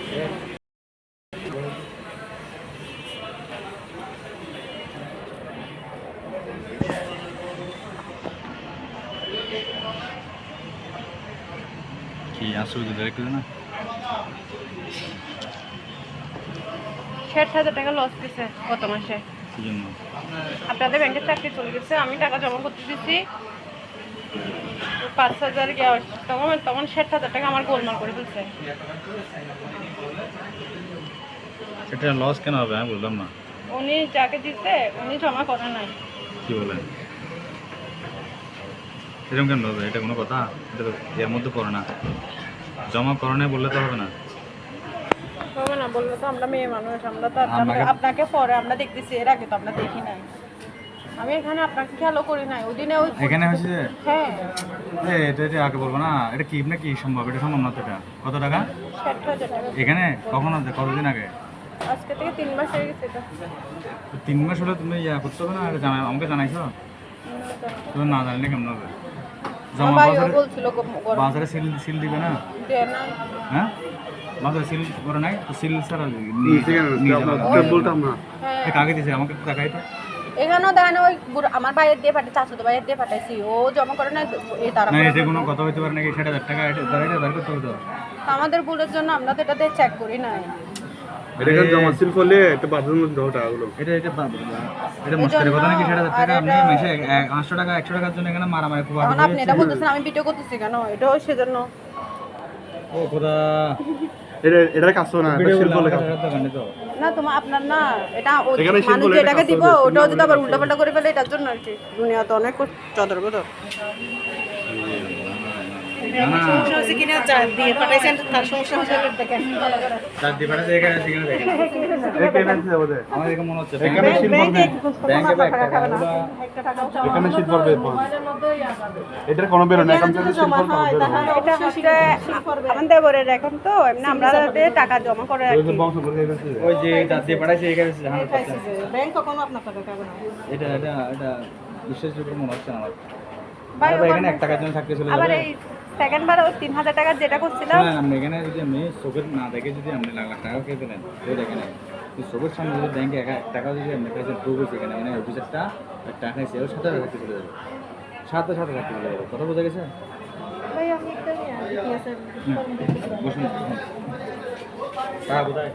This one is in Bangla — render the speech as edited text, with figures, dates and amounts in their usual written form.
কি আসলে দেখলে না 60,000 টাকা লস দিছে গত মাসে। কি জন্য? আপনাদের ব্যাংকের চাকরি চলে গেছে, আমি টাকা জমা করতে দিছি 5,000 গ্যাস, তখন 60,000 টাকা আমার গোলমাল করে ফেলছে। এটা লস কেন হবে আমি বললাম না। উনি যাকে দিচ্ছে উনি জমা করে নাই। কি বলেন? এরকম কেন হবে? এটা কোনো কথা? এটা তো এর মধ্যে পড়ে না। জমা করো নাই বললে তো হবে না। হবে না বললে তো আমরা মেয়ে মানুষ, আমরা তো আপনাকে পরে আমরা দেখতেছি, এর আগে তো আমরা দেখি নাই। আমি এখানে আপনাকে খেয়ালও করি নাই ওদিনে। এখানে হয়েছে? হ্যাঁ। এটা আগে বলবো না, এটা কি না কি সম্ভব? এটা সম্ভব না তো। এটা কত টাকা? 60,000 টাকা। এখানে কখন আছে? কতদিন আগে? আজকে থেকে 3 মাস হয়ে গেছে। এটা 3 মাস হলে তুমি করতে হবে না? এটা আমাকে জানাইছো? তুমি না জানলে কেমন হবে? জমা বাজারে সিল দিবে না? হ্যাঁ, বাজারে সিল করে নাই তো, সিল ছাড়া কাকে দিছে আমাকে দেখাই তো। এখানেও দেখেন ওই আমার ভাইয়ের দিয়ে পাঠাই, চাচাতো ভাইয়ের দিয়ে পাঠাইছি, ও জমা করে না। এই তারা না, এটা কোনো কথা হইতে পারে নাকি? 60,000 টাকা এটা বের করতে হবে তো। আমাদের ভুলের জন্য আমরা তো এটাতে চেক করি নাই। এটা জমা সিল করলে একটা বাজারের মধ্যে দাও টাকাগুলো। এটা মুশকিলের কথা নাকি? 60,000 টাকা আপনি মাসে 500 টাকা 100 টাকার জন্য এখানে মারামারি খুব এখন আপনি এটা বলতেছেন আমি ভিডিও করতেছি কেন? এটাও সেজন্য। ও খোদা, এটা কাজ না, এটা সিল করলে কাজ না। তোমার আপনার না, এটা মানুষ যেটাকে দিব ওটাও যদি আবার উল্টাপাল্টা করে ফেলে এটার জন্য আর কি। দুনিয়া তো অনেক চদর বদর। সমস্যা হচ্ছে কিনা দিয়ে পাঠাইছেন, তার সমস্যা হচ্ছে দেখেন। আমার এরকম মনে হচ্ছে এখানে সিল করবে, এখানে সিল করবে। এটার কোনো বেরো না, এখান থেকে সিল করতে হবে। এটা হচ্ছে আমাদের দেবরের এখন তো এমনি আমরা টাকা জমা করে আর কি। ওই যে দাঁত দিয়ে পাঠাইছে এখানে ব্যাংক কখনো আপনার টাকা খাবে না। এটা বিশ্বাসযোগ্য মনে হচ্ছে না আমার। ভাই এখানে 1 টাকার জন্য থাকতে চলে আবার যাবে। এই সেকেন্ড বার ওই 3,000 টাকা যেটা করছিলাম, আপনি এখানে যদি আমি চোখের না দেখে যদি আপনি লাখ লাখ টাকা খেয়ে দিলেন, কেউ দেখে নাই, চোখের সামনে যদি ব্যাংকে 1 টাকা যদি আপনি কাছে ঢুকে সেখানে মানে অফিসারটা টাকা খাইছে ওর সাথে থাকতে চলে যাবে, সাথে থাকতে চলে যাবে। কথা বোঝা গেছে? ভাই আমি একটা নিয়ে আসি। বসুন টাকা কোথায়?